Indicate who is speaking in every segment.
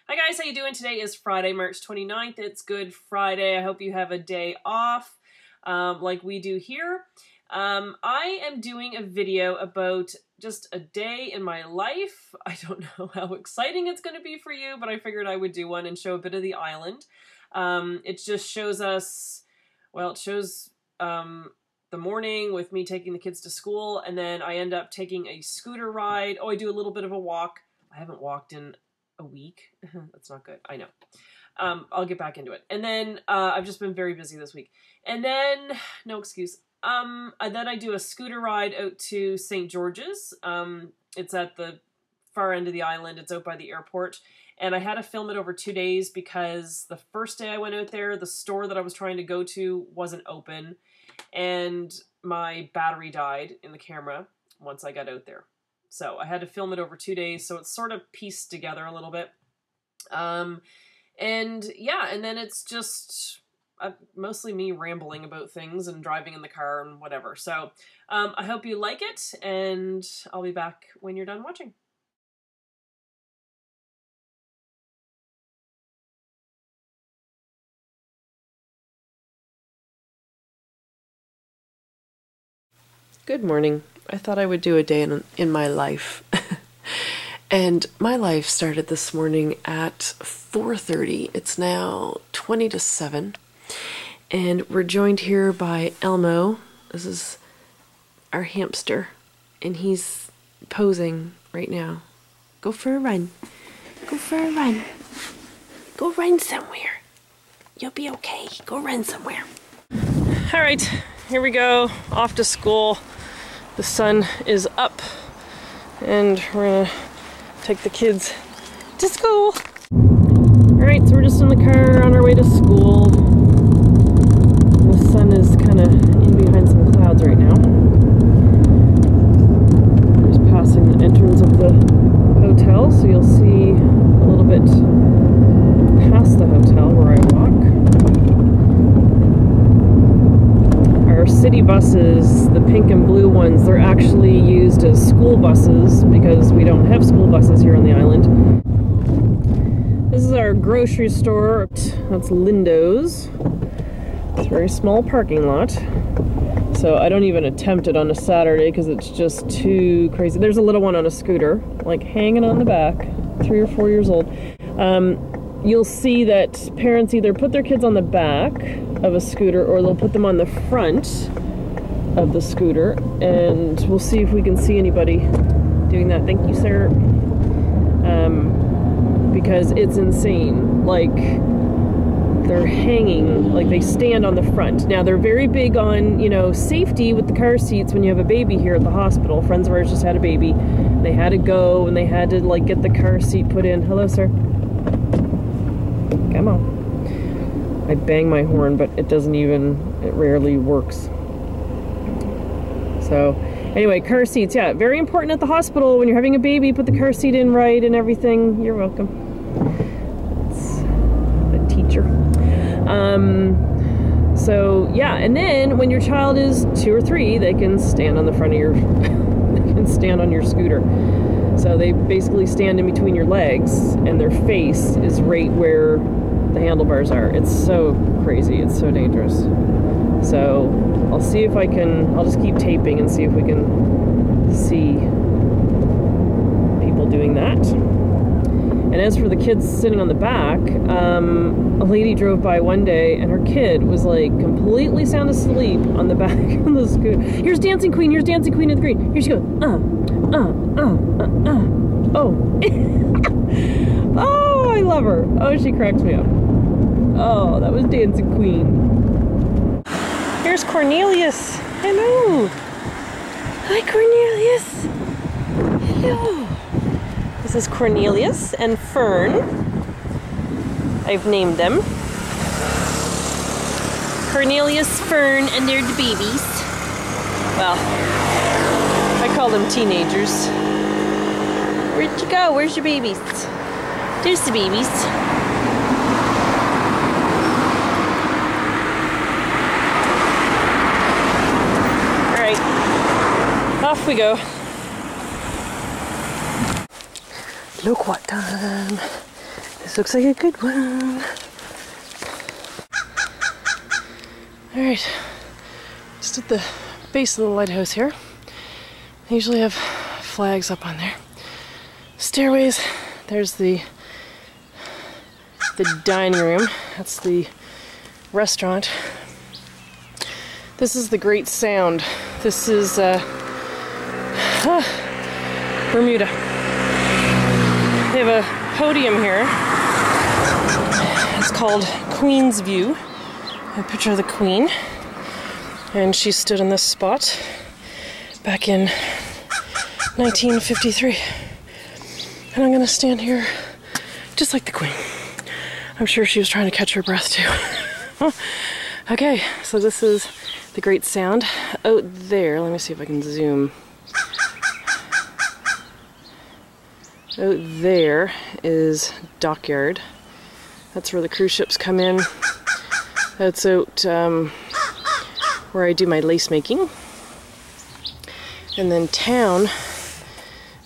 Speaker 1: Hi guys, how you doing? Today is Friday, March 29th. It's Good Friday. I hope you have a day off like we do here. I am doing a video about just a day in my life. I don't know how exciting it's going to be for you, but I figured I would do one and show a bit of the island. It just shows us, well, it shows the morning with me taking the kids to school, and then I end up taking a scooter ride. Oh, I do a little bit of a walk. I haven't walked in a week. That's not good. I know. I'll get back into it. And then I've just been very busy this week. And then, no excuse. Then I do a scooter ride out to St. George's. It's at the far end of the island. It's out by the airport. And I had to film it over 2 days because the first day I went out there, the store that I was trying to go to wasn't open. And my battery died in the camera once I got out there. So I had to film it over 2 days, so it's sort of pieced together a little bit. And yeah, and then it's just mostly me rambling about things and driving in the car and whatever. So I hope you like it, and I'll be back when you're done watching. Good morning. I thought I would do a day in my life. And my life started this morning at 4:30. It's now 20 to 7. And we're joined here by Elmo. This is our hamster. And he's posing right now. Go for a run. Go for a run. Go run somewhere. You'll be okay. Go run somewhere. All right, here we go. Off to school. The sun is up, and we're gonna take the kids to school. All right, so we're just in the car on our way to school. The sun is kind of in behind some clouds right now. Just passing the entrance of the hotel, so you'll see a little bit past the hotel where I walk. City buses, the pink and blue ones, they're actually used as school buses because we don't have school buses here on the island. This is our grocery store. That's Lindo's. It's a very small parking lot. So I don't even attempt it on a Saturday because it's just too crazy. There's a little one on a scooter, like hanging on the back, 3 or 4 years old. You'll see that parents either put their kids on the back of a scooter or they'll put them on the front of the scooter, and we'll see if we can see anybody doing that. Thank you, sir. Because it's insane. Like, they're hanging, like they stand on the front. Now, they're very big on, you know, safety with the car seats when you have a baby here at the hospital. Friends of ours just had a baby. They had to go and they had to, like, get the car seat put in. Hello, sir. Come on. I bang my horn, but it rarely works. So, anyway, car seats, yeah, very important at the hospital. When you're having a baby, put the car seat in right and everything. You're welcome. It's the teacher. So, yeah, and then when your child is 2 or 3, they can stand on the front of your, they can stand on your scooter. So they basically stand in between your legs, and their face is right where the handlebars are. It's so crazy. It's so dangerous. So I'll see if I can, I'll just keep taping and see if we can see people doing that. And as for the kids sitting on the back, a lady drove by one day and her kid was like completely sound asleep on the back of the scooter. Here's Dancing Queen, here's Dancing Queen of the Green. Here she goes, oh. Oh, I love her. Oh, she cracks me up. Oh, that was Dancing Queen. Here's Cornelius. Hello. Hi, Cornelius. Hello. This is Cornelius and Fern. I've named them. Cornelius, Fern, and they're the babies. Well, I call them teenagers. Where'd you go? Where's your babies? There's the babies. All right, off we go. Look what time. This
Speaker 2: This looks like a good one. Alright, just at the base of the lighthouse here. They usually have flags up on there. Stairways, there's the dining room. That's the restaurant. This is the Great Sound. This is Bermuda. They have a podium here. It's called Queen's View. A picture of the Queen. And she stood in this spot back in 1953. And I'm gonna stand here just like the Queen. I'm sure she was trying to catch her breath too. Okay, so this is the Great Sound. Out there, let me see if I can zoom. Out there is Dockyard. That's where the cruise ships come in. That's out where I do my lace making. And then town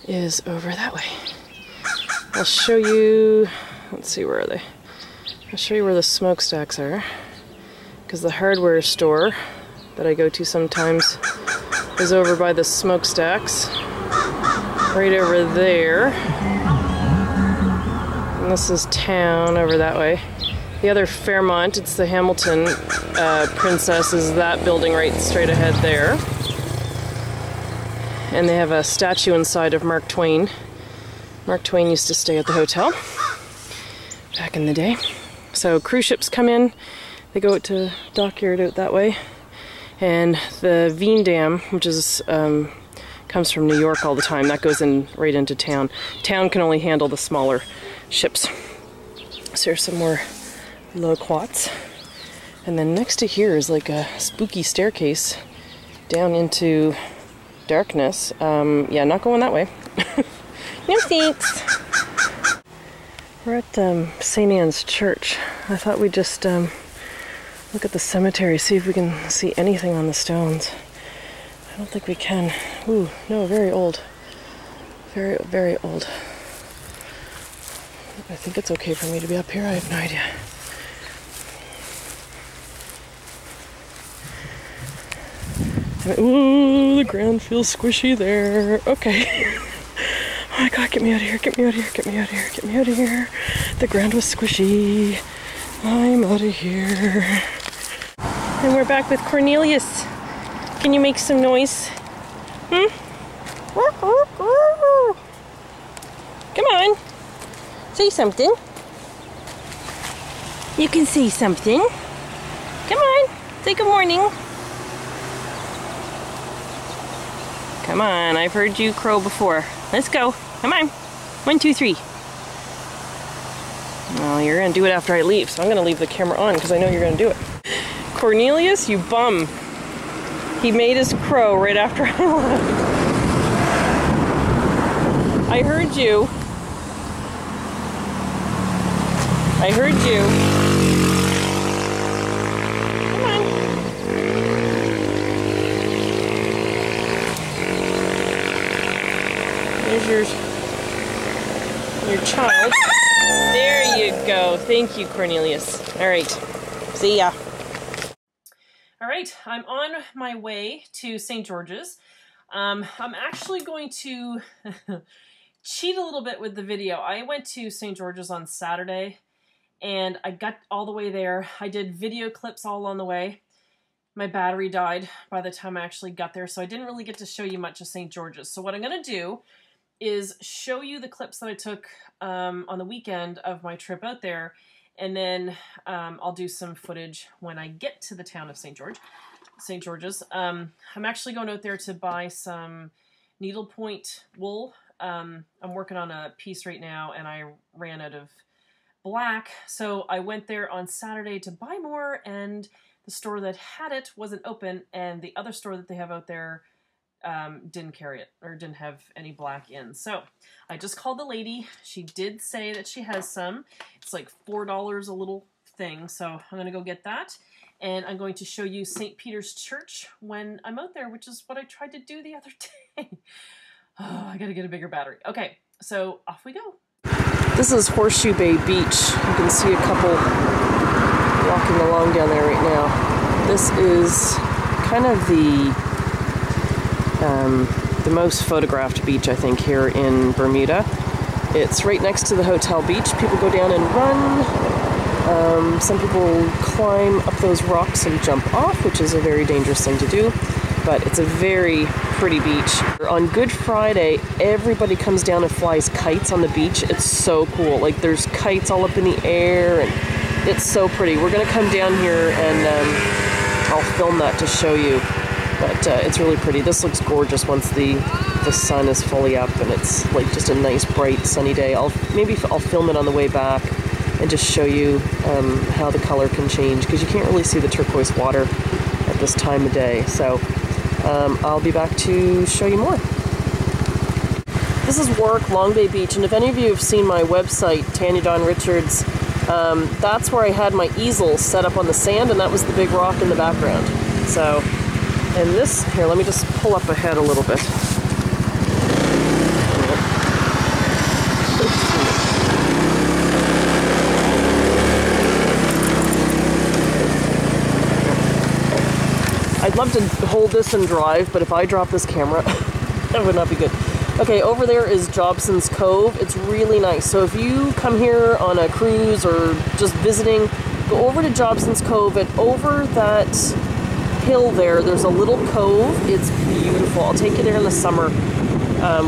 Speaker 2: is over that way. I'll show you, let's see, where are they? I'll show you where the smokestacks are. Because the hardware store that I go to sometimes is over by the smokestacks. Right over there. And this is town over that way. The other Fairmont, it's the Hamilton Princess, is that building right straight ahead there. And they have a statue inside of Mark Twain. Mark Twain used to stay at the hotel back in the day. So cruise ships come in, they go out to Dockyard out that way. And the Veen Dam, which is comes from New York all the time, that goes in right into town. Town can only handle the smaller ships. So there's some more loquats. And then next to here is like a spooky staircase down into darkness. Yeah, not going that way. No thanks. We're at St. Anne's Church. I thought we'd just look at the cemetery, see if we can see anything on the stones. I don't think we can. Ooh, no, very old. Very, very old. I think it's okay for me to be up here. I have no idea. Ooh, the ground feels squishy there. Okay. Oh my god, get me out of here, get me out of here, get me out of here, get me out of here. The ground was squishy. I'm out of here. And we're back with Cornelius. Can you make some noise? Hmm? Come on. Say something. You can say something. Come on. Say good morning. Come on, I've heard you crow before. Let's go. Come on. 1, 2, 3. Well, you're gonna do it after I leave, so I'm gonna leave the camera on because I know you're gonna do it. Cornelius, you bum. He made his crow right after I left. I heard you. I heard you. Come on. There's your child. There you go. Thank you, Cornelius. All right. See ya.
Speaker 1: All right, I'm on my way to St. George's. I'm actually going to cheat a little bit with the video. I went to St. George's on Saturday, and I got all the way there. I did video clips all on the way. My battery died by the time I actually got there, so I didn't really get to show you much of St. George's. So what I'm going to do is show you the clips that I took on the weekend of my trip out there, and then I'll do some footage when I get to the town of St. George's. I'm actually going out there to buy some needlepoint wool. I'm working on a piece right now, and I ran out of black, so I went there on Saturday to buy more, and the store that had it wasn't open, and the other store that they have out there didn't carry it, or didn't have any black in. So I just called the lady. She did say that she has some. It's like $4 a little thing, so I'm going to go get that. And I'm going to show you St. Peter's Church when I'm out there, which is what I tried to do the other day. Oh, I got to get a bigger battery. Okay, so off we go.
Speaker 2: This is Horseshoe Bay Beach. You can see a couple walking along down there right now. This is kind of the most photographed beach, I think, here in Bermuda. It's right next to the hotel beach. People go down and run. Some people climb up those rocks and jump off, which is a very dangerous thing to do. But it's a very pretty beach. On Good Friday, everybody comes down and flies kites on the beach. It's so cool. Like, there's kites all up in the air, and it's so pretty. We're gonna come down here and I'll film that to show you. But it's really pretty. This looks gorgeous once the sun is fully up, and it's like just a nice, bright, sunny day. Maybe I'll film it on the way back and just show you how the color can change, because you can't really see the turquoise water at this time of day. So I'll be back to show you more. This is Warwick, Long Bay Beach, and if any of you have seen my website, Tanya Richards, that's where I had my easel set up on the sand, and that was the big rock in the background. So, and this, here, let me just pull up ahead a little bit. I'd love to hold this and drive, but if I drop this camera, that would not be good. Okay, over there is Jobson's Cove. It's really nice. So if you come here on a cruise or just visiting, go over to Jobson's Cove, and over that hill there's a little cove. It's beautiful. I'll take you there in the summer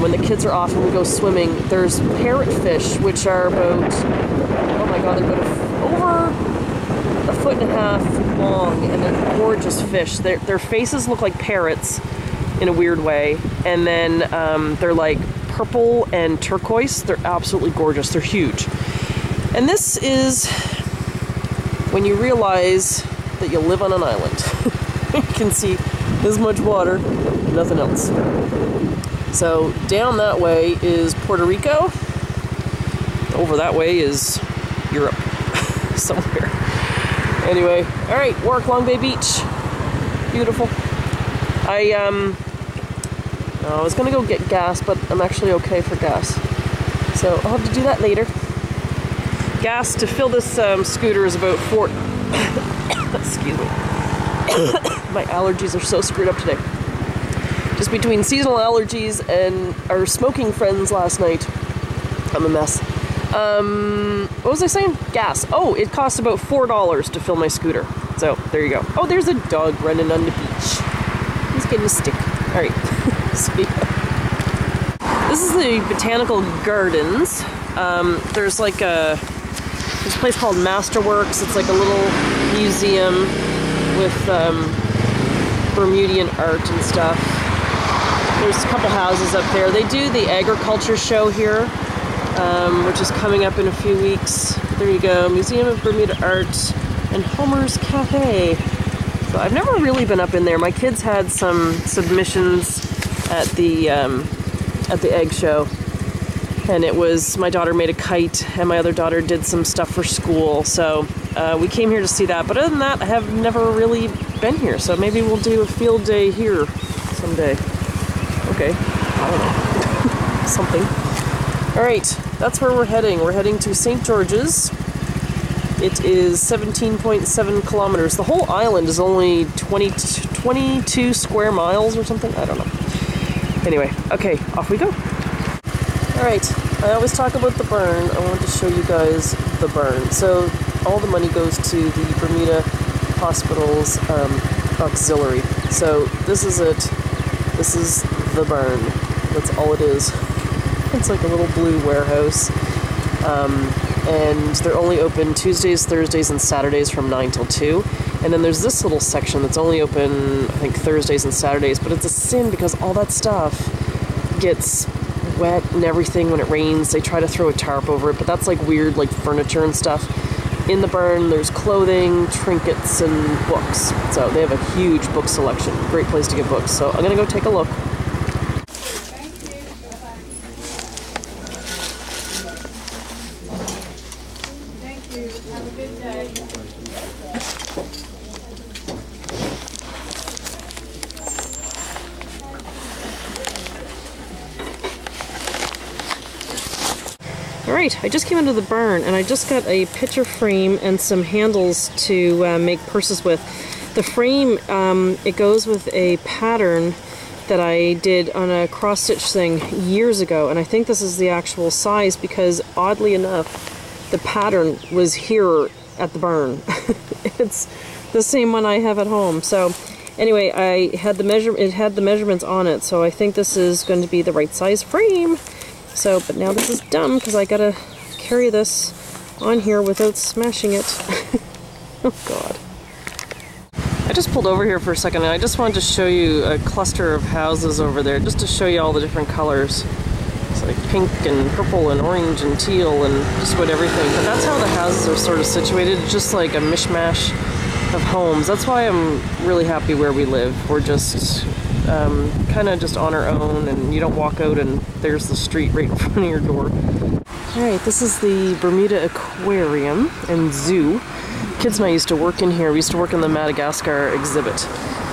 Speaker 2: when the kids are off and we go swimming. There's parrotfish, which are about, oh my god, they're about over a foot and a half long, and they're gorgeous fish. Their faces look like parrots in a weird way, and then they're like purple and turquoise. They're absolutely gorgeous. They're huge. And this is when you realize that you live on an island. You can see this much water, nothing else. So down that way is Puerto Rico. Over that way is Europe somewhere. Anyway, all right, Warwick, Long Bay Beach. Beautiful. I was gonna go get gas, but I'm actually okay for gas. So I'll have to do that later. Gas to fill this scooter is about excuse me. My allergies are so screwed up today. Just between seasonal allergies and our smoking friends last night, I'm a mess. What was I saying? Gas. Oh, it cost about $4 to fill my scooter. So, there you go. Oh, there's a dog running on the beach. He's getting a stick. Alright. See ya. This is the Botanical Gardens. There's like there's a place called Masterworks. It's like a little museum with Bermudian art and stuff. There's a couple houses up there. They do the agriculture show here, which is coming up in a few weeks. There you go, Museum of Bermuda Art and Homer's Cafe. So I've never really been up in there. My kids had some submissions at the egg show, and it was, my daughter made a kite and my other daughter did some stuff for school. So we came here to see that, but other than that, I have never really been here. So maybe we'll do a field day here someday. Okay, I don't know. Something. All right, that's where we're heading. We're heading to St. George's. It is 17.7 kilometers. The whole island is only 22 square miles or something. I don't know. Anyway, okay, off we go. All right, I always talk about the burn. I want to show you guys the burn. So all the money goes to the Bermuda Hospital's auxiliary. So this is it. This is the burn. That's all it is. It's like a little blue warehouse. And they're only open Tuesdays, Thursdays, and Saturdays from 9 till 2. And then there's this little section that's only open, I think, Thursdays and Saturdays. But it's a sin because all that stuff gets wet and everything when it rains. They try to throw a tarp over it, but that's like weird, like furniture and stuff. In the burn, there's clothing, trinkets, and books. So they have a huge book selection. Great place to get books. So I'm gonna go take a look. Alright, I just came into the barn and I just got a picture frame and some handles to make purses with. The frame, it goes with a pattern that I did on a cross-stitch thing years ago, and I think this is the actual size because, oddly enough, the pattern was here at the barn. It's the same one I have at home. So anyway, it had the measurements on it, so I think this is going to be the right size frame. So, but now this is dumb because I gotta carry this on here without smashing it. Oh god. I just pulled over here for a second and I just wanted to show you a cluster of houses over there, just to show you all the different colors. It's like pink and purple and orange and teal and just about everything. But that's how the houses are sort of situated. It's just like a mishmash of homes. That's why I'm really happy where we live. We're just kind of just on our own, and you don't walk out and there's the street right in front of your door. Alright, this is the Bermuda Aquarium and Zoo. Kids and I used to work in here. We used to work in the Madagascar exhibit.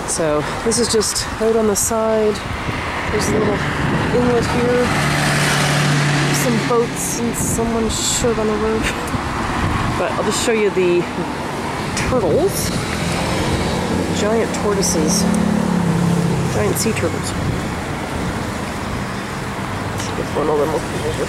Speaker 2: So this is just out on the side. There's a little inlet here. Some boats and someone should on the road. But I'll just show you the turtles. Giant tortoises. Giant sea turtles. Let's see if one of them will come over.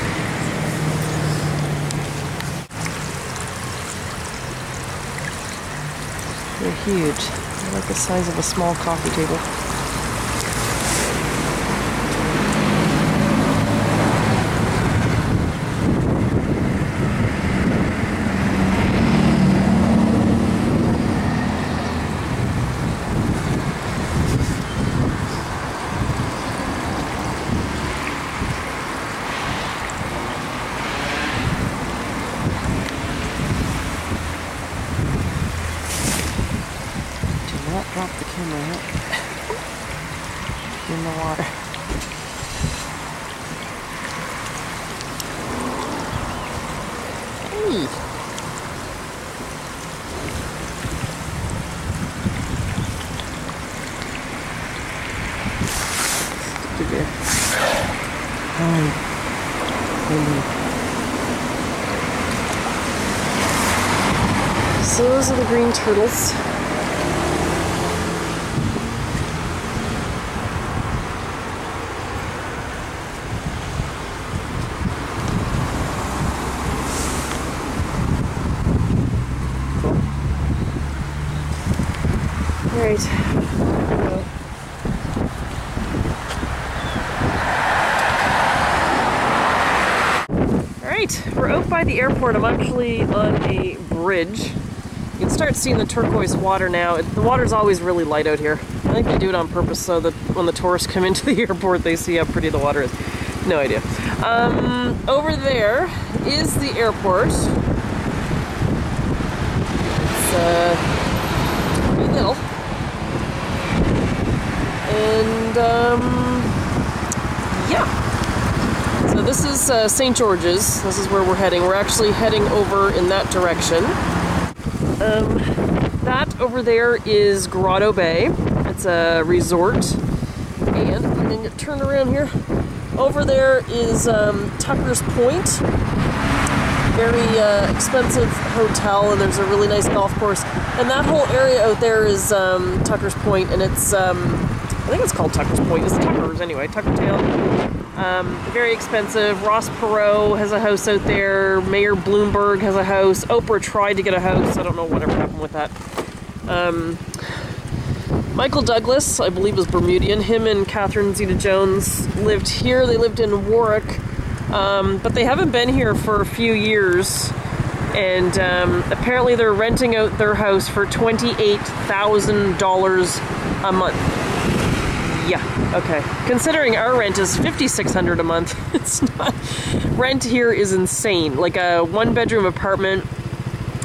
Speaker 2: They're huge. They're like the size of a small coffee table. Drop the camera out in the water. Hey! Stick there. So those are the green turtles. Alright. Alright, we're out by the airport. I'm actually on a bridge. You can start seeing the turquoise water now. The water's always really light out here. I think they do it on purpose so that when the tourists come into the airport they see how pretty the water is. No idea. Over there is the airport. It's pretty little. And, yeah. So this is St. George's. This is where we're heading. We're actually heading over in that direction. That over there is Grotto Bay. It's a resort. And I'm going to turn around here. Over there is Tucker's Point. Very expensive hotel, and there's a really nice golf course. And that whole area out there is Tucker's Point, and it's I think it's called Tucker's Point. It's Tucker's anyway, Tuckertail. Very expensive. Ross Perot has a house out there. Mayor Bloomberg has a house. Oprah tried to get a house. I don't know whatever happened with that. Michael Douglas, I believe, was Bermudian. Him and Catherine Zeta-Jones lived here. They lived in Warwick. But they haven't been here for a few years. And apparently they're renting out their house for $28,000 a month. Yeah, okay. Considering our rent is $5,600 a month, it's not. Rent here is insane. Like a one-bedroom apartment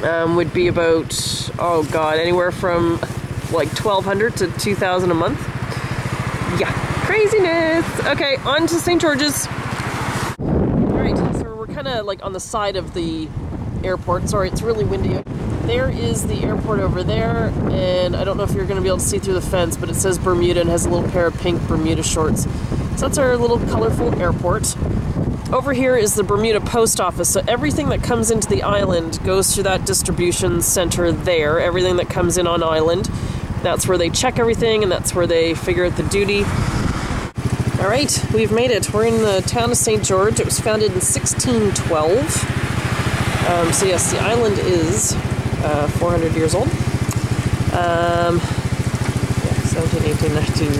Speaker 2: would be about, oh god, anywhere from like $1,200 to $2,000 a month. Yeah, craziness. Okay, on to St. George's. Alright, so we're kind of like on the side of the airport. Sorry, it's really windy out. There is the airport over there, and I don't know if you're going to be able to see through the fence, but it says Bermuda and has a little pair of pink Bermuda shorts. So that's our little colorful airport.
Speaker 1: over here is the Bermuda post office. So everything that comes into the island goes through that distribution center there. Everything that comes in on island, that's where they check everything, and that's where they figure out the duty. All right, we've made it. We're in the town of St. George. It was founded in 1612. So yes, the island is 400 years old. 17, 18, 19,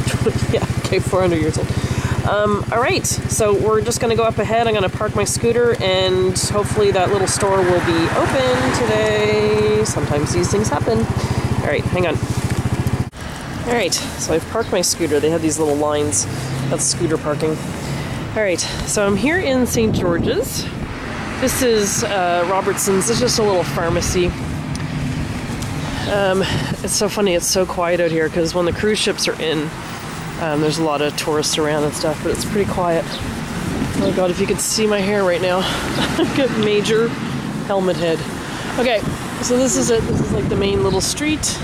Speaker 1: 20, yeah, okay, 400 years old. All right, so we're just gonna go up ahead. I'm gonna park my scooter, and hopefully that little store will be open today. Sometimes these things happen. All right, hang on. All right, so I've parked my scooter. They have these little lines. That's scooter parking. All right, so I'm here in St. George's. This is Robertson's. It's just a little pharmacy. It's so funny, it's so quiet out here because when the cruise ships are in, there's a lot of tourists around and stuff, but it's pretty quiet. Oh my god, if you could see my hair right now. I've got major helmet head. Okay, so this is it. This is like the main little street.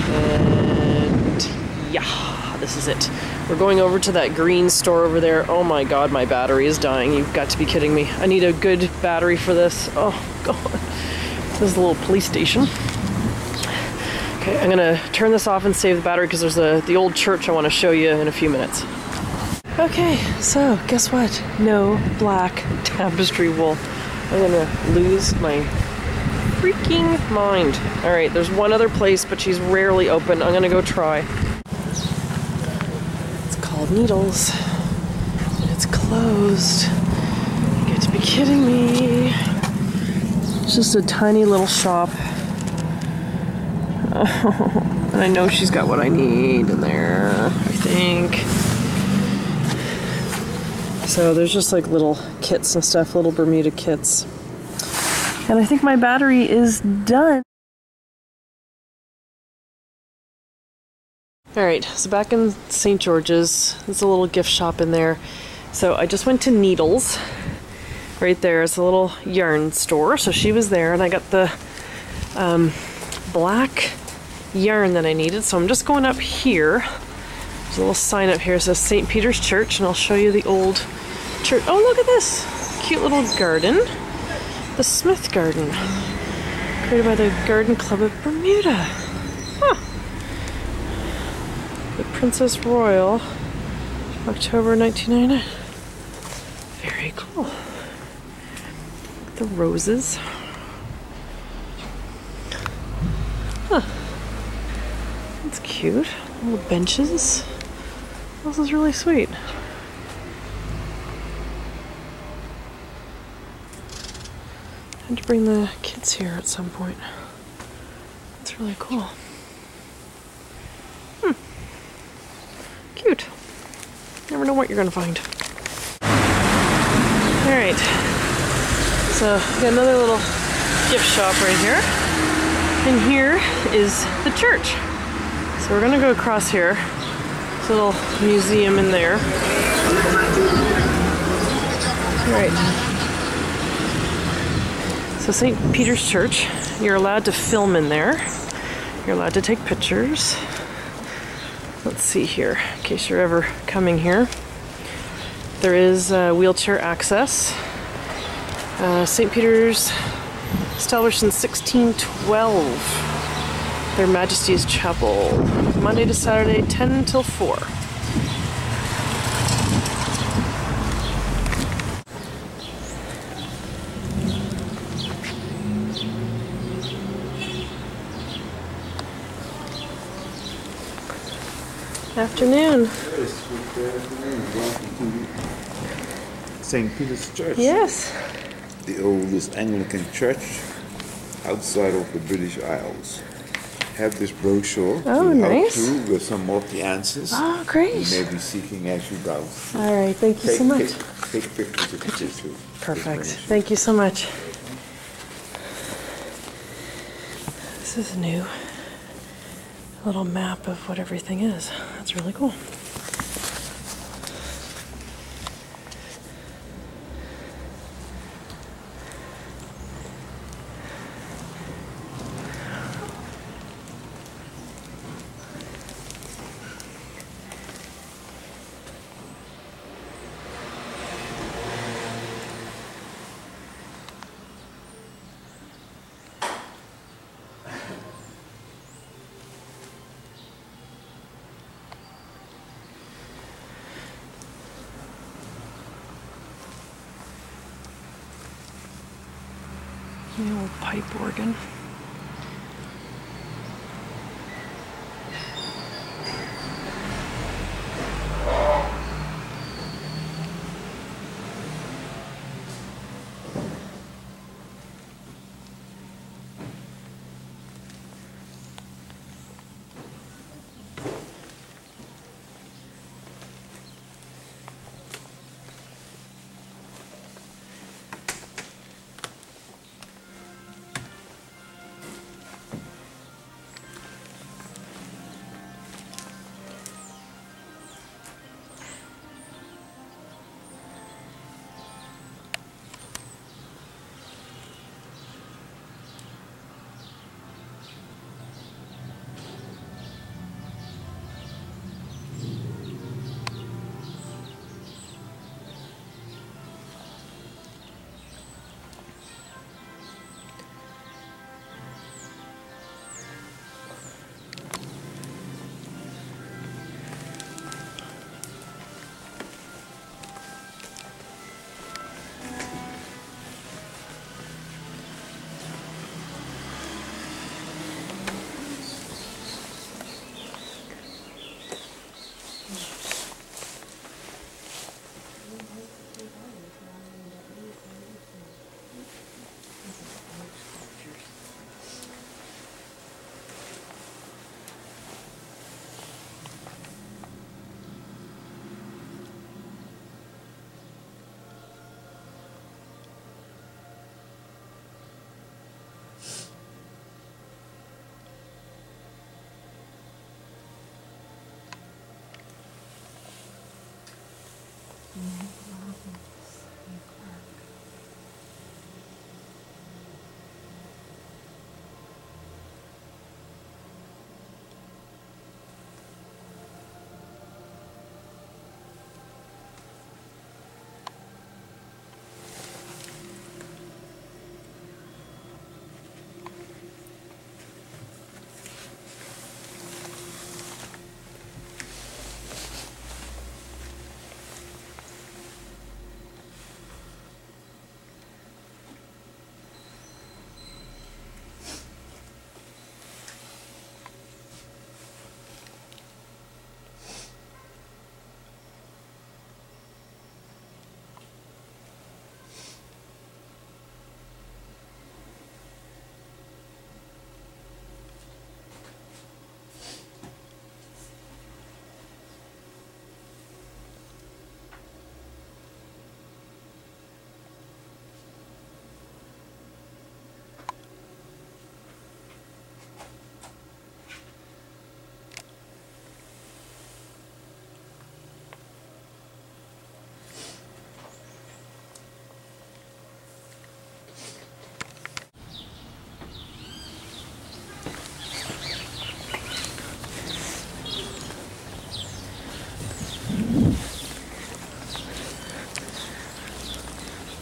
Speaker 1: And yeah, this is it. We're going over to that green store over there. Oh my god, my battery is dying. You've got to be kidding me. I need a good battery for this. Oh god. This is a little police station. Okay, I'm gonna turn this off and save the battery because there's the old church I want to show you in a few minutes. Okay, so guess what? No black tapestry wool. I'm gonna lose my freaking mind. All right, there's one other place, but she's rarely open. I'm gonna go try. It's called Needles, and it's closed. You got to be kidding me. It's just a tiny little shop. Oh, and I know she's got what I need in there, I think. So there's just like little kits and stuff, little Bermuda kits. And I think my battery is done. Alright, so back in St. George's, there's a little gift shop in there. So I just went to Needles. Right there, it's a little yarn store. So she was there, and I got the black yarn that I needed. So I'm just going up here. There's a little sign up here that says St. Peter's Church, and I'll show you the old church. Oh, look at this cute little garden. The Smith Garden, created by the Garden Club of Bermuda. Huh. The Princess Royal, October 1999. Very cool. The roses. Huh. That's cute. Little benches. This is really sweet. I had to bring the kids here at some point. That's really cool. Cute. Never know what you're gonna find. Alright. So, we got another little gift shop right here. And here is the church. So we're gonna go across here. There's a little museum in there. Alright. So St. Peter's Church, you're allowed to film in there. You're allowed to take pictures. Let's see here, in case you're ever coming here. There is wheelchair access. St. Peter's, established in 1612. Their Majesty's Chapel, Monday to Saturday, 10 till 4. Afternoon.
Speaker 3: St. Peter's Church.
Speaker 1: Yes.
Speaker 3: The oldest Anglican church outside of the British Isles. Have this brochure
Speaker 1: Oh, nice.
Speaker 3: with some of the answers.
Speaker 1: Oh, great.
Speaker 3: You may be seeking as you browse.
Speaker 1: All right, thank you so much.
Speaker 3: Take pictures if you choose.
Speaker 1: Perfect. Thank you so much. This is new. A little map of what everything is. That's really cool.
Speaker 2: The old pipe organ.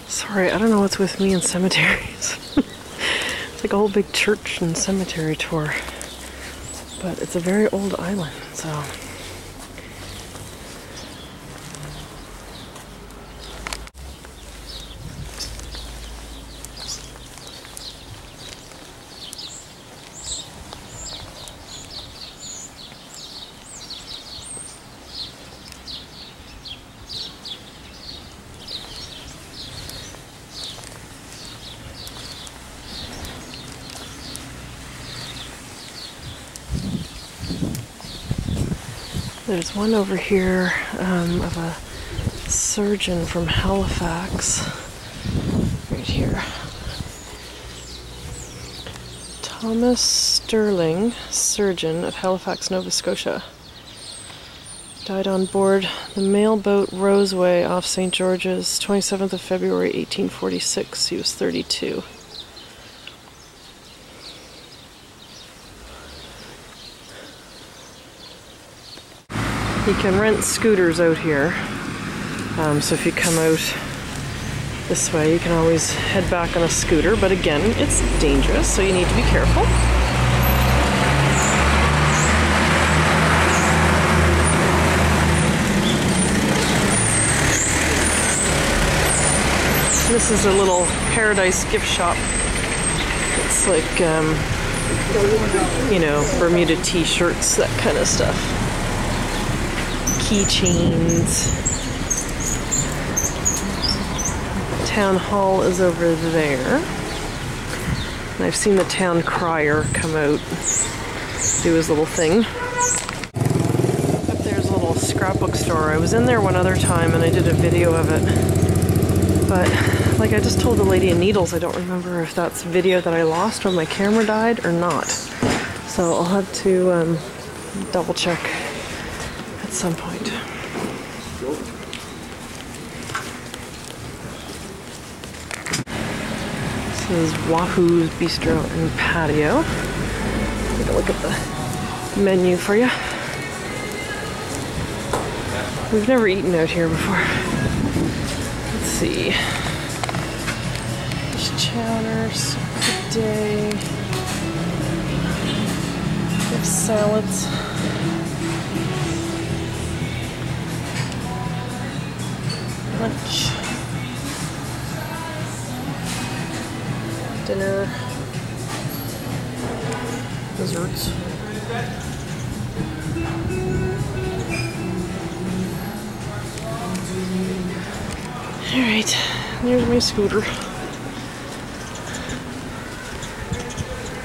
Speaker 2: Sorry, I don't know what's with me in cemeteries. It's like a whole big church and cemetery tour. But it's a very old island, so... There's one over here of a surgeon from Halifax, right here. Thomas Sterling, surgeon of Halifax, Nova Scotia. Died on board the mail boat Roseway off St. George's, 27th of February, 1846. He was 32. You can rent scooters out here, so if you come out this way you can always head back on a scooter, but again it's dangerous, so you need to be careful. This is a little paradise gift shop It's like, you know, Bermuda t-shirts, that kind of stuff. Keychains. Town hall is over there. And I've seen the town crier come out, do his little thing. Up there's a little scrapbook store. I was in there one other time and I did a video of it. But like I just told the lady in Needles, I don't remember if that's video that I lost when my camera died or not. So I'll have to double check at some point. This is Wahoo's Bistro and Patio. Take a look at the menu for you. We've never eaten out here before. Let's see. Fish chowder, soup of the day. We have salads. Lunch. Dinner. Desserts. Alright, there's my scooter.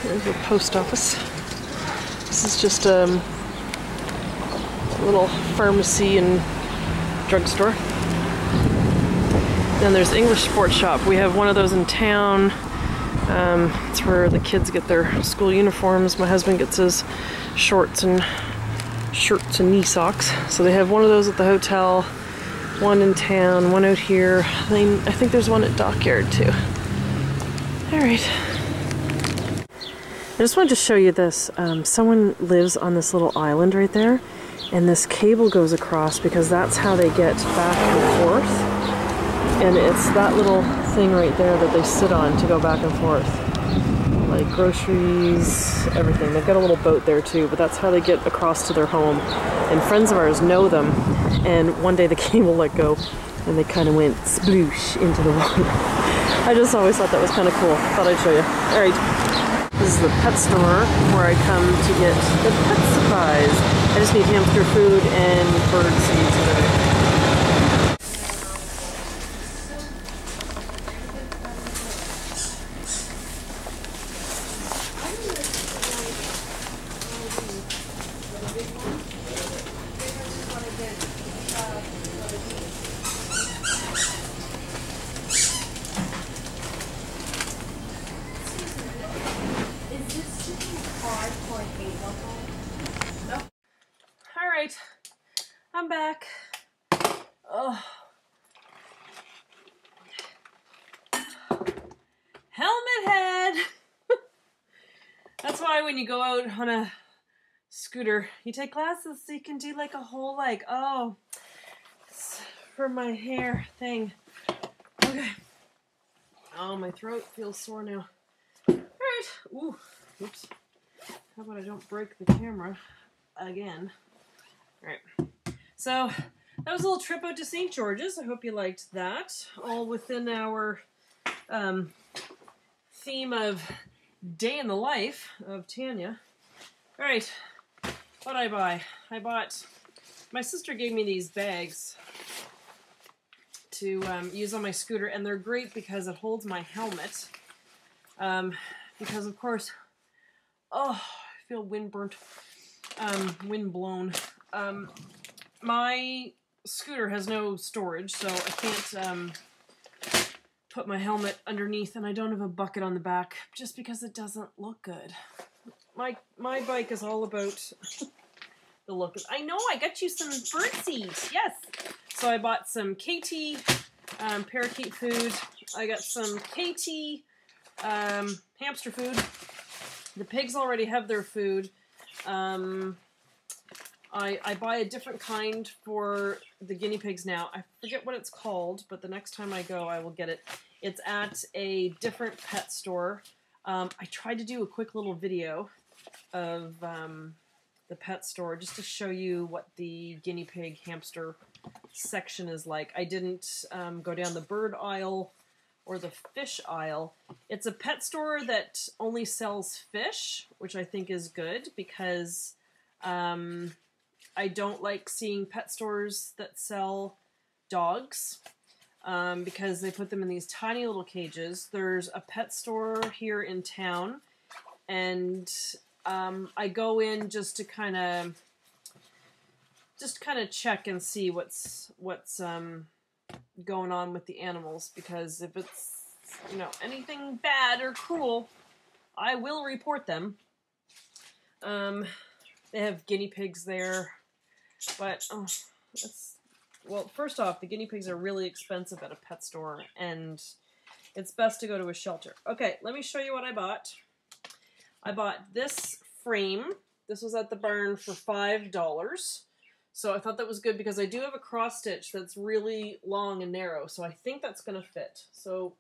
Speaker 2: There's the post office. This is just a little pharmacy and drugstore. Then there's English Sports Shop. We have one of those in town. It's where the kids get their school uniforms. My husband gets his shorts and shirts and knee socks. So they have one of those at the hotel, one in town, one out here. I think there's one at Dockyard too. Alright. I just wanted to show you this. Someone lives on this little island right there, and this cable goes across because that's how they get back and forth. And it's that little thing right there that they sit on to go back and forth. Like groceries, everything. They've got a little boat there too, but that's how they get across to their home. And friends of ours know them, and one day the cable let go and they kind of went sploosh into the water. I just always thought that was kind of cool. Thought I'd show you. Alright, this is the pet store where I come to get the pet supplies. I just need hamster food and bird seeds and everything. Alright, I'm back. Oh. Helmet head! That's why when you go out on a scooter, you take classes so you can do like a whole it's for my hair thing. Okay. Oh, my throat feels sore now. Alright. Ooh. Oops. How about I don't break the camera again? Alright. So, that was a little trip out to St. George's. I hope you liked that. All within our theme of day in the life of Tanya. Alright. What did I buy? My sister gave me these bags to use on my scooter, and they're great because it holds my helmet. Because of course, I feel wind burnt, wind blown. My scooter has no storage, so I can't put my helmet underneath, and I don't have a bucket on the back just because it doesn't look good. My bike is all about the look. I know, I got you some bird seeds. Yes. So I bought some KT parakeet food. I got some KT hamster food. The pigs already have their food. I buy a different kind for the guinea pigs now. I forget what it's called, but the next time I go, I will get it. It's at a different pet store. I tried to do a quick little video of the pet store just to show you what the guinea pig hamster section is like. I didn't go down the bird aisle
Speaker 1: or the fish aisle. It's a pet store that only sells fish, which I think is good because I don't like seeing pet stores that sell dogs because they put them in these tiny little cages. There's a pet store here in town, and I go in just to kind of check and see what's going on with the animals, because if it's, you know, anything bad or cruel, I will report them. They have guinea pigs there, but well, first off, the guinea pigs are really expensive at a pet store, and it's best to go to a shelter. Okay, let me show you what I bought. I bought this frame. This was at the barn for $5. So I thought that was good because I do have a cross stitch that's really long and narrow, so I think that's going to fit. So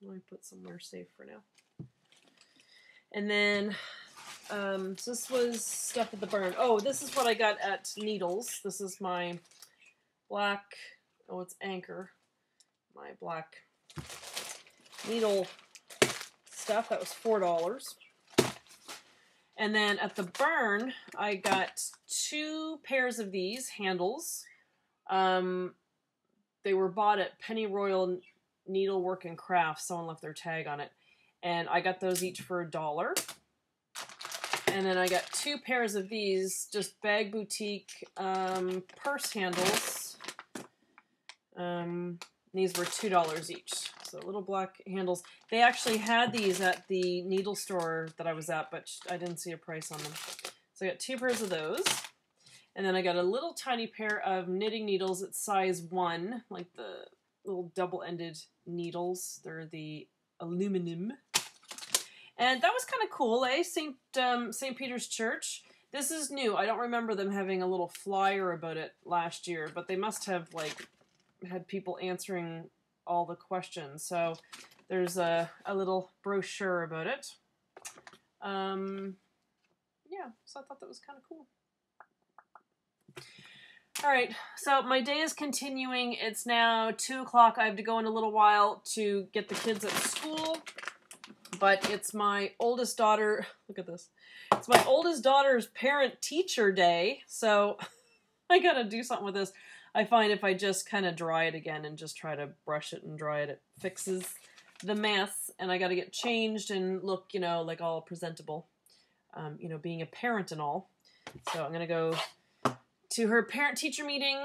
Speaker 1: let me put somewhere safe for now. And then so this was stuff at the barn. Oh, this is what I got at Needles. This is my black, oh, it's Anchor. My black needle stuff. That was $4. And then at the barn, I got 2 pairs of these handles. They were bought at Pennyroyal Needlework and Crafts. Someone left their tag on it. And I got those each for $1. And then I got 2 pairs of these, just Bag Boutique purse handles. These were $2 each. So little black handles. They actually had these at the needle store that I was at, but I didn't see a price on them. So I got 2 pairs of those. And then I got a little tiny pair of knitting needles at size 1, like the little double-ended needles. They're the aluminum. And that was kind of cool, eh? St. Peter's Church. This is new. I don't remember them having a little flyer about it last year, but they must have, like, had people answering all the questions. So there's a little brochure about it. Yeah, so I thought that was kind of cool. All right, so my day is continuing. It's now 2 o'clock. I have to go in a little while to get the kids at school, but it's my oldest daughter. Look at this. It's my oldest daughter's parent-teacher day, so I gotta do something with this. I find if I just kind of dry it again and just try to brush it and dry it, it fixes the mess, and I got to get changed and look, you know, like all presentable, you know, being a parent and all. So I'm going to go to her parent-teacher meeting,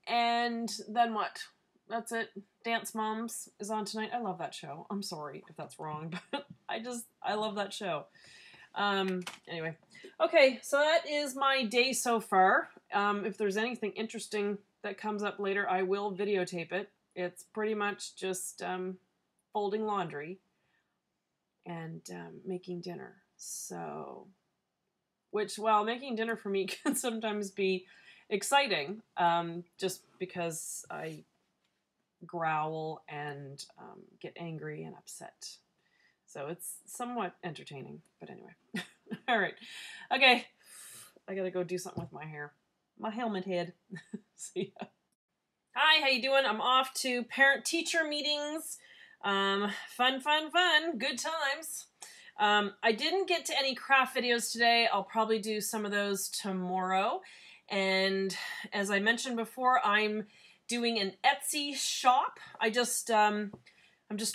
Speaker 1: and then what? That's it. Dance Moms is on tonight. I love that show. I'm sorry if that's wrong, but I love that show. Anyway. Okay, so that is my day so far. If there's anything interesting that comes up later, I will videotape it. It's pretty much just folding laundry and making dinner. So, which, well, making dinner for me can sometimes be exciting, just because I growl and get angry and upset. So it's somewhat entertaining, but anyway. All right. Okay. I gotta go do something with my hair. My helmet head. See ya. Hi, how you doing? I'm off to parent-teacher meetings. Fun, fun, fun. Good times. I didn't get to any craft videos today. I'll probably do some of those tomorrow. And as I mentioned before, I'm doing an Etsy shop. I'm just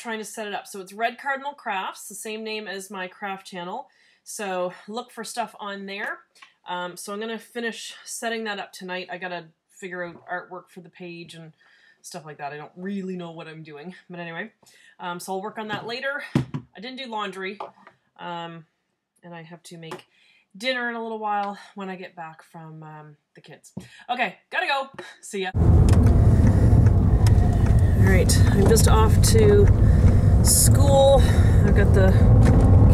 Speaker 1: trying to set it up. So it's Red Cardinal Crafts, the same name as my craft channel. So look for stuff on there. So I'm going to finish setting that up tonight. I got to figure out artwork for the page and stuff like that. I don't really know what I'm doing. But anyway, so I'll work on that later. I didn't do laundry. And I have to make dinner in a little while when I get back from the kids. Okay, gotta go. See ya. Alright, I'm just off to school. I've got the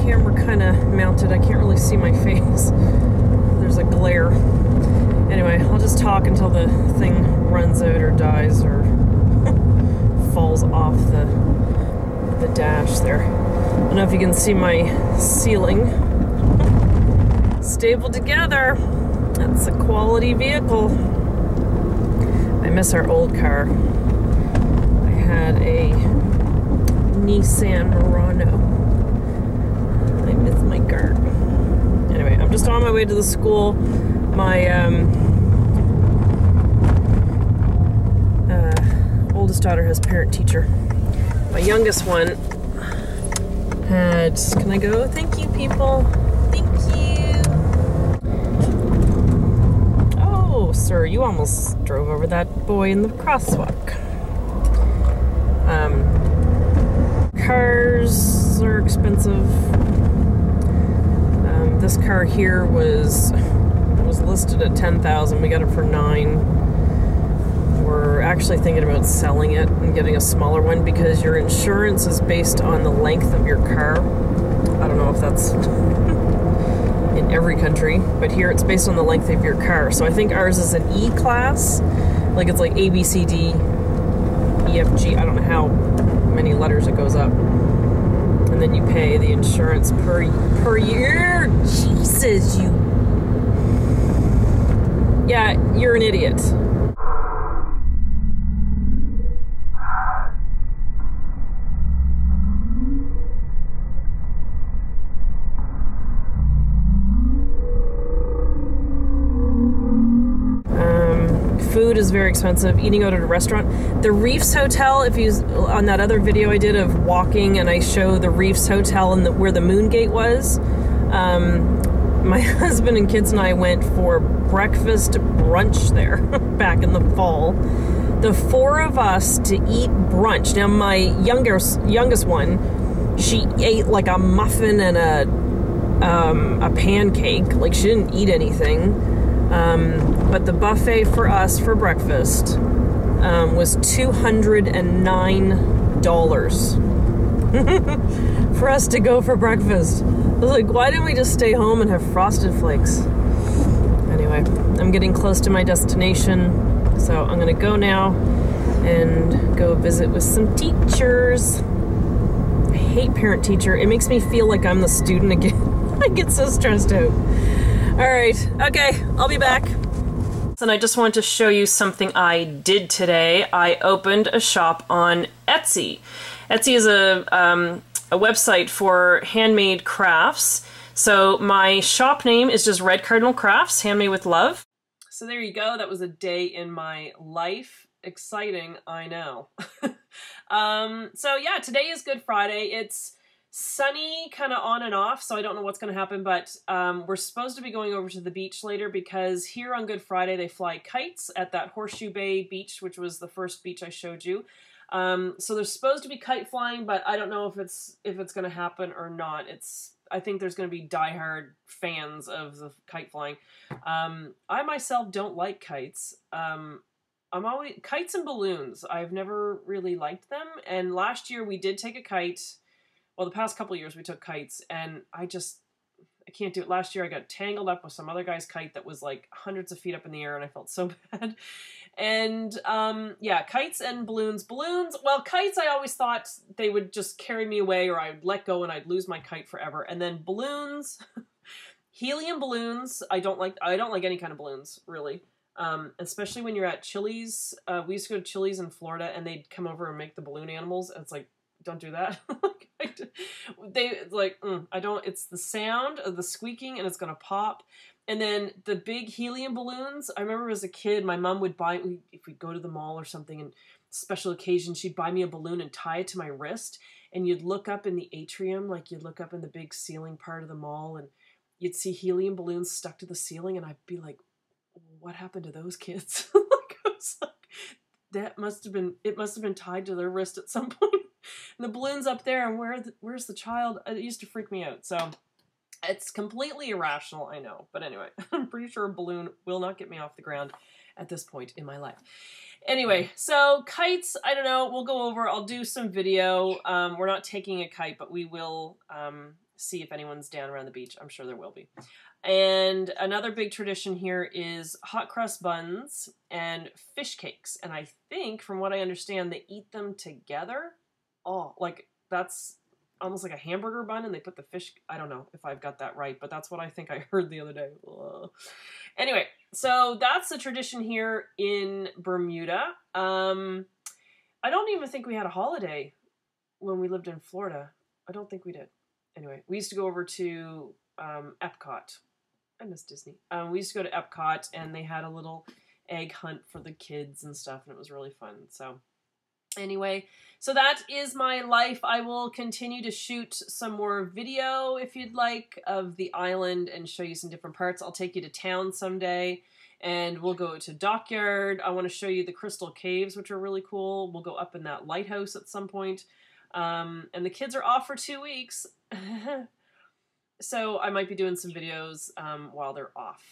Speaker 1: camera kind of mounted. I can't really see my face. There's a glare. Anyway, I'll just talk until the thing runs out or dies or falls off the dash there. I don't know if you can see my ceiling. Stapled together. That's a quality vehicle. I miss our old car. I had a
Speaker 2: Nissan Murano. I miss my car. Anyway, I'm just on my way to the school. My oldest daughter has parent-teacher. My youngest one had... Can I go? Thank you, people. Thank you. Oh, sir, you almost drove over that boy in the crosswalk. Cars are expensive. This car here was listed at $10,000. We got it for $9,000. We're actually thinking about selling it and getting a smaller one because your insurance is based on the length of your car. I don't know if that's in every country, but here it's based on the length of your car. So I think ours is an E class, like it's like A, B, C, D, E, F, G. I don't know how many letters it goes up. And then you pay the insurance per year. Jesus, you... Yeah, you're an idiot. Food is very expensive. Eating out at a restaurant. The Reefs Hotel, if you on that other video I did of walking and I show the Reefs Hotel and where the Moon Gate was, my husband and kids and I went for breakfast brunch there back in the fall. The four of us to eat brunch. Now my youngest one, she ate like a muffin and a pancake. Like she didn't eat anything. But the buffet for us for breakfast was $209 for us to go for breakfast. I was like, why didn't we just stay home and have Frosted Flakes? Anyway, I'm getting close to my destination, so I'm gonna go now and go visit with some teachers. I hate parent-teacher. It makes me feel like I'm the student again. I get so stressed out. All right, okay, I'll be back. And I just wanted to show you something I did today. I opened a shop on Etsy. Etsy is a website for handmade crafts. So my shop name is just Red Cardinal Crafts, handmade with love. So there you go. That was a day in my life. Exciting, I know. So yeah, today is Good Friday. It's sunny, kind of on and off, so I don't know what's going to happen, but we're supposed to be going over to the beach later because here on Good Friday they fly kites at that Horseshoe Bay beach, which was the first beach I showed you. So there's supposed to be kite flying, but I don't know if it's going to happen or not. I think there's going to be diehard fans of the kite flying. I myself don't like kites. Kites and balloons. I've never really liked them, and last year we did take a kite. Well, the past couple of years we took kites, and I can't do it. Last year I got tangled up with some other guy's kite that was like hundreds of feet up in the air, and I felt so bad. And yeah, kites and balloons. Balloons, well, kites I always thought they would just carry me away, or I'd let go and I'd lose my kite forever. And then balloons, helium balloons, I don't like any kind of balloons, really. Especially when you're at Chili's. We used to go to Chili's in Florida, and they'd come over and make the balloon animals, and it's like, don't do that. It's the sound of the squeaking and it's gonna pop. And then the big helium balloons, I remember as a kid, my mom would buy, if we'd go to the mall or something and special occasion, she'd buy me a balloon and tie it to my wrist, and you'd look up in the atrium, like you'd look up in the big ceiling part of the mall, and you'd see helium balloons stuck to the ceiling, and I'd be like, what happened to those kids? Like, I was like, it must have been tied to their wrist at some point. And the balloon's up there, and where's the child? It used to freak me out. So it's completely irrational, I know. But anyway, I'm pretty sure a balloon will not get me off the ground at this point in my life. Anyway, so kites, I don't know. We'll go over. I'll do some video. We're not taking a kite, but we will see if anyone's down around the beach. I'm sure there will be. And another big tradition here is hot crust buns and fish cakes. And I think, from what I understand, they eat them together. Oh, like that's almost like a hamburger bun, and they put the fish. I don't know if I've got that right, but that's what I think I heard the other day. Ugh. Anyway, so that's the tradition here in Bermuda. I don't even think we had a holiday
Speaker 1: when we lived in Florida. I don't think we did. Anyway, we used to go over to Epcot. I miss Disney. We used to go to Epcot, and they had a little egg hunt for the kids and stuff, and it was really fun. So anyway, so that is my life. I will continue to shoot some more video, if you'd like, of the island and show you some different parts. I'll take you to town someday, and we'll go to Dockyard. I want to show you the Crystal Caves, which are really cool. We'll go up in that lighthouse at some point. And the kids are off for 2 weeks. So I might be doing some videos while they're off.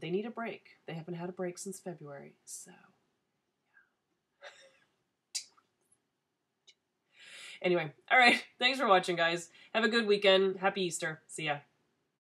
Speaker 1: They need a break. They haven't had a break since February, so yeah. Anyway, all right. Thanks for watching, guys. Have a good weekend. Happy Easter. See ya.